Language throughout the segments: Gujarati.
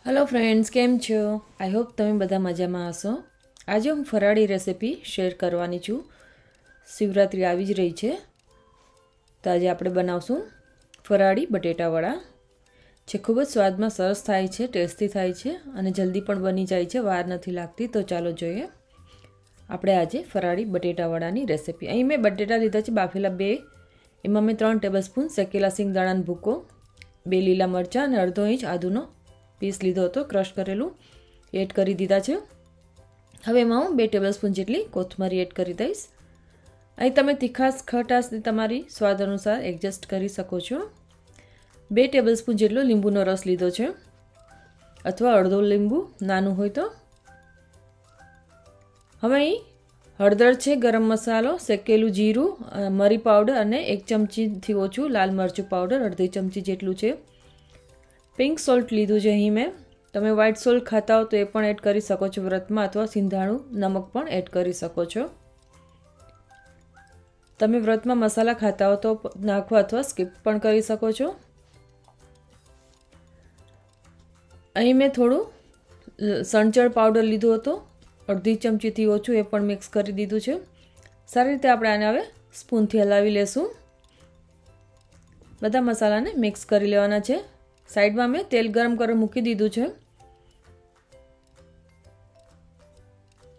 हेलो फ्रेंड्स, केम छो? आई होप तमे बधा मजामां हशो। आज हूँ फराड़ी रेसिपी शेर करवानी छूं। शिवरात्रि आवी ज रही है, तो आज आपणे बनावशुं फराड़ी बटेटावड़ा। जे खूब ज स्वादमां सरस थाय छे, टेस्टी थाय छे अने जल्दी पण बनी जाय छे, वार नथी लागती। तो चालो जोईए आपणे आजे फराड़ी बटेटावड़ानी रेसिपी। अहीं मैं बटेटा लीधा छे बाफेला 2, एमां मैं 3 टेबलस्पून शेकेला सिंगदाणानो भूको, 2 लीला मरचा अने अर्धो इंच आदुनो पीस लीधो हतो, क्रश करेलू एड करी दीधा छे। हवे एमां हूँ 2 टेबलस्पून जेटली कोथमरी एड करी दईश। અહીં તમે તીખાશ ખટાશને તમારી સ્વાદ અનુસાર એડજસ્ટ કરી શકો છો। 2 ટેબલસ્પૂન જેટલો લીંબુનો રસ લીધો છે, અથવા અડધો લીંબુ નાનું હોય તો। હવે અહીં હળદર છે, ગરમ મસાલો, શેકેલું જીરું, મરી પાવડર અને 1 ચમચીથી ઓછું લાલ મરચું પાવડર, અડધી ચમચી જેટલું છે। પિંક સોલ્ટ લીધું છે અહીં મેં। તમે વ્હાઇટ સોલ્ટ ખાતા હો તો એ પણ એડ કરી શકો છો વ્રતમાં, અથવા સિંધાણું નમક પણ એડ કરી શકો છો। તમે વ્રતમાં મસાલા खाता हो तो નાખો અથવા સ્કીપ પણ કરી શકો છો। અહીં મેં થોડું સંચળ પાવડર લીધું હતું, અડધી ચમચીથી ઓછું, એ પણ મિક્સ કરી દીધું છે। સારી રીતે આપણે આને હવે સ્પૂનથી હલાવી લેશું। બધા મસાલાને મિક્સ કરી લેવાના છે। સાઈડમાં મેં તેલ ગરમ કરવા મૂકી દીધું છે।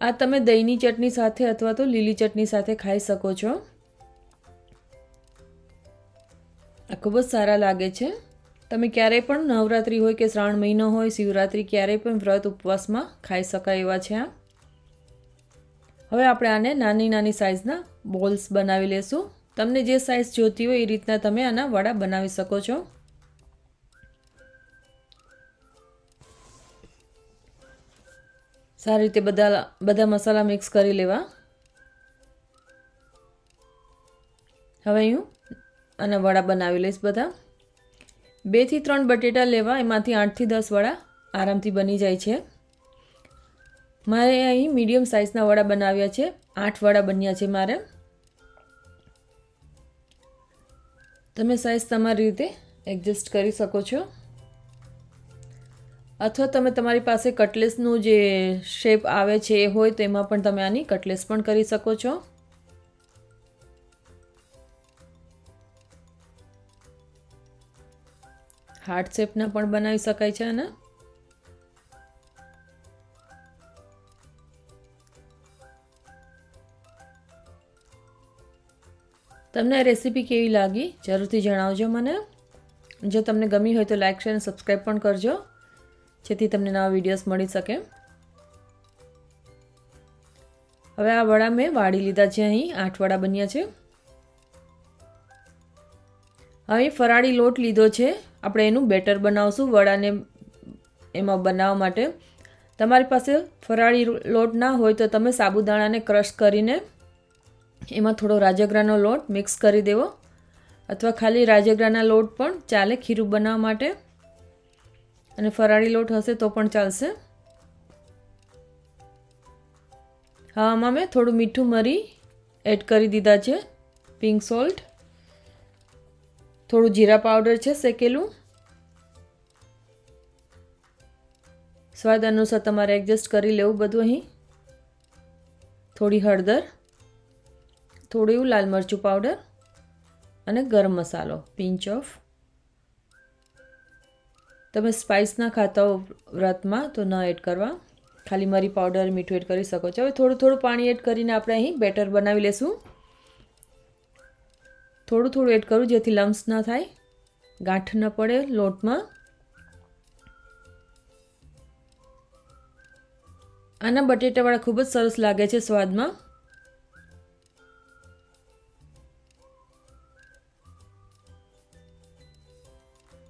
આ તમે દહીંની ચટણી સાથે અથવા તો લીલી ચટણી સાથે ખાઈ શકો છો। આ ખૂબ જ સારા લાગે છે। તમે ક્યારેય પણ નવરાત્રિ હોય કે શ્રાવણ મહિનો હોય, શિવરાત્રિ, ક્યારેય પણ વ્રત ઉપવાસમાં ખાઈ શકાય એવા છે આ। હવે આપણે આને નાની નાની સાઇઝના બોલ્સ બનાવી લેશું। તમને જે સાઇઝ જોતી હોય એ રીતના તમે આના વડા બનાવી શકો છો। સારી રીતે બધા મસાલા મિક્સ કરી લેવા। હવે હું આના વડા બનાવી લઈશ બધા। 2 થી 3 બટેટા લેવા, એમાંથી 8 થી 10 વડા આરામથી બની જાય છે। મારે અહીં મીડિયમ સાઇઝના વડા બનાવ્યા છે, 8 વડા બન્યા છે મારે। તમે સાઇઝ તમારી રીતે એડજસ્ટ કરી શકો છો, અથવા તમે તમારી પાસે કટલેસનું જે શેપ આવે છે એ હોય તો એમાં પણ તમે આની કટલેસ પણ કરી શકો છો। હાર્ટ શેપના પણ બનાવી શકાય છે આના। તમને આ રેસીપી કેવી લાગી જરૂરથી જણાવજો મને। જો તમને ગમી હોય તો લાઈક, શેર અને સબસ્ક્રાઈબ પણ કરજો, જેથી તમને નવા વિડીયોઝ મળી શકે। હવે આ વડા મેં વાળી લીધા છે, અહીં 8 વડા બન્યા છે। હવે ફરાળી લોટ લીધો છે, આપણે એનું બેટર બનાવશું વડાને એમાં બનાવવા માટે। તમારી પાસે ફરાળી લોટ ના હોય તો તમે સાબુદાણાને ક્રશ કરીને એમાં થોડો રાજગરાનો લોટ મિક્સ કરી દેવો, અથવા ખાલી રાજગરાના લોટ પણ ચાલે ખીરું બનાવવા માટે, અને ફરાળી લોટ હશે તો પણ ચાલશે। હા, આમાં મેં થોડું મીઠું મરી એડ કરી દીધા છે, પિંક સોલ્ટ, થોડું જીરા પાવડર છે શેકેલું, સ્વાદ અનુસાર તમારે એડજસ્ટ કરી લેવું બધું। અહીં થોડી હળદર, થોડું એવું લાલ મરચું પાવડર અને ગરમ મસાલો પિંચ ઓફ। તમે સ્પાઇસ ના ખાતા હો વ્રતમાં તો ન એડ કરવા, ખાલી મરી પાવડર, મીઠું એડ કરી શકો છો। હવે થોડું થોડું પાણી એડ કરીને આપણે અહીં બેટર બનાવી લેશું। થોડું થોડું એડ કરું જેથી લમ્સ ના થાય, ગાંઠ ન પડે લોટમાં। આના બટેટાવાળા ખૂબ જ સરસ લાગે છે સ્વાદમાં।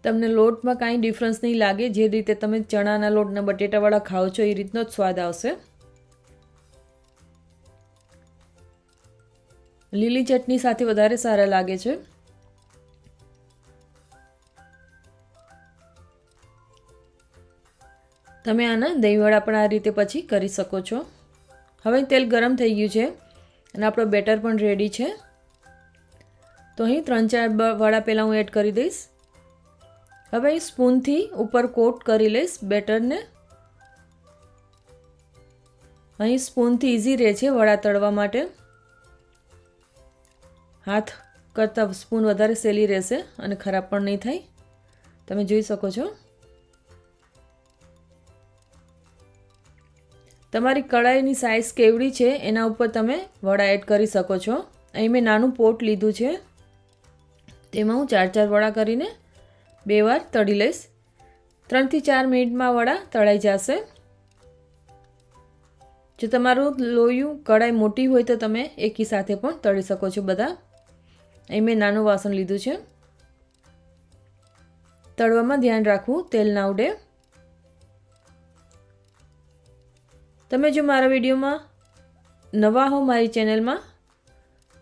તમને લોટમાં કાંઈ ડિફરન્સ નહીં લાગે, જે રીતે તમે ચણાના લોટના બટેટાવાળા ખાઓ છો એ રીતનો જ સ્વાદ આવશે। લીલી ચટણી સાથે વધારે સારા લાગે છે। તમે આના દહીંવડા પણ આ રીતે પછી કરી શકો છો। હવે તેલ ગરમ થઈ ગયું છે અને આપણો બેટર પણ રેડી છે, તો અહીં 3-4 વડા પહેલાં હું એડ કરી દઈશ। હવે સ્પૂનથી ઉપર કોટ કરી લઈશ બેટરને. અહીં સ્પૂનથી ઇઝી રહે છે વડા તળવા માટે. હાથ કરતાં સ્પૂન વધારે સહેલી રહેશે અને ખરાબ પણ નહીં થાય. તમે જોઈ શકો છો. તમારી કઢાઈની સાઇઝ કેવડી છે એના ઉપર તમે વડા એડ કરી શકો છો. અહીં મેં નાનું પોટ લીધું છે, તેમાં હું 4 વડા કરીને 2 વાર તળી લઈશ. 3 થી 4 મિનિટમાં વડા તળાઈ જશે. જો તમારું લોયું કઢાઈ મોટી હોય તો તમે એકી સાથે પણ તળી શકો છો બધા. અહીં મેં નાનું વાસણ લીધું છે. તળવામાં ધ્યાન રાખવું તેલ ના ઉડે. તમે જો મારા વિડીયોમાં નવા હો મારી ચેનલમાં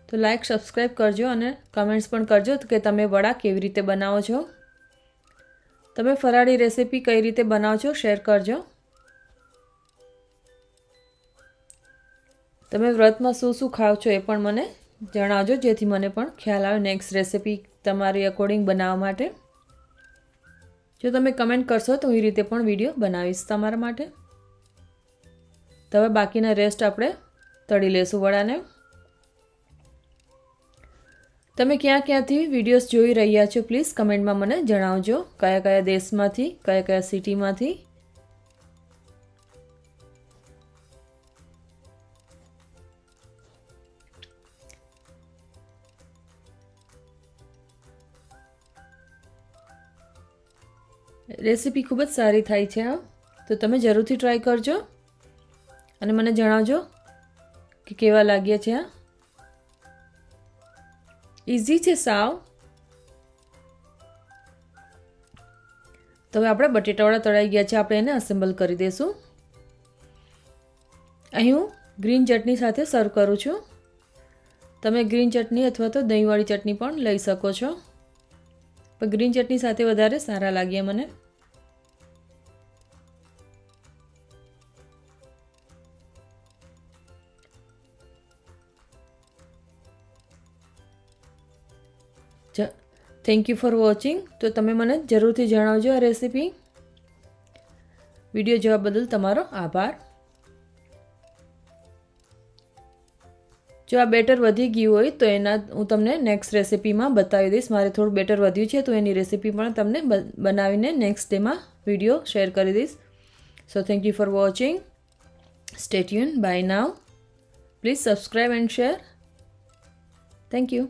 તો લાઈક સબસ્ક્રાઈબ કરજો અને કમેન્ટ્સ પણ કરજો કે તમે વડા કેવી રીતે બનાવો છો. તમે ફરાળી રેસીપી કઈ રીતે બનાવો છો શેર કરજો. તમે વ્રતમાં શું શું ખાઓ છો એ પણ મને જણાવજો, જેથી મને પણ ખ્યાલ આવે નેક્સ્ટ રેસીપી તમારી અકોર્ડિંગ બનાવવા માટે. જો તમે કમેન્ટ કરશો તો એ રીતે પણ વિડીયો બનાવીશ તમારા માટે. તો હવે બાકીના રેસ્ટ આપણે તળી લેશું વડાને. તમે ક્યાંથી વિડીયોઝ જોઈ રહ્યા છો પ્લીઝ કમેન્ટમાં મને જણાવજો. કયા કયા દેશમાંથી, કયા કયા સિટીમાંથી. રેસીપી ખૂબ જ સારી થાય છે આ, તો તમે જરૂરથી ટ્રાય કરજો અને મને જણાવજો કે કેવા લાગ્યા છે આ. ઇઝી છે સાવ. તો હવે આપણે બટેટાવડા તળાઈ ગયા છે, આપણે એને અસેમ્બલ કરી દઈશું. અહીં હું ગ્રીન ચટણી સાથે સર્વ કરું છું. તમે ગ્રીન ચટણી અથવા તો દહીંવાળી ચટણી પણ લઈ શકો છો, પણ ગ્રીન ચટણી સાથે વધારે સારા લાગ્યા મને. Thank you for watching. તો તમે મને જરૂરથી જણાવજો આ રેસીપી. વિડીયો જોવા બદલ તમારો આભાર. જો આ બેટર વધી ગયું હોય તો એના હું તમને નેક્સ્ટ રેસીપીમાં બતાવી દઈશ. મારે થોડું બેટર વધ્યું છે તો એની રેસીપી પણ તમને બનાવીને નેક્સ્ટ ડેમાં વિડીયો શેર કરી દઈશ. So thank you for watching. Stay tune. Buy now. Please subscribe and share. Thank you.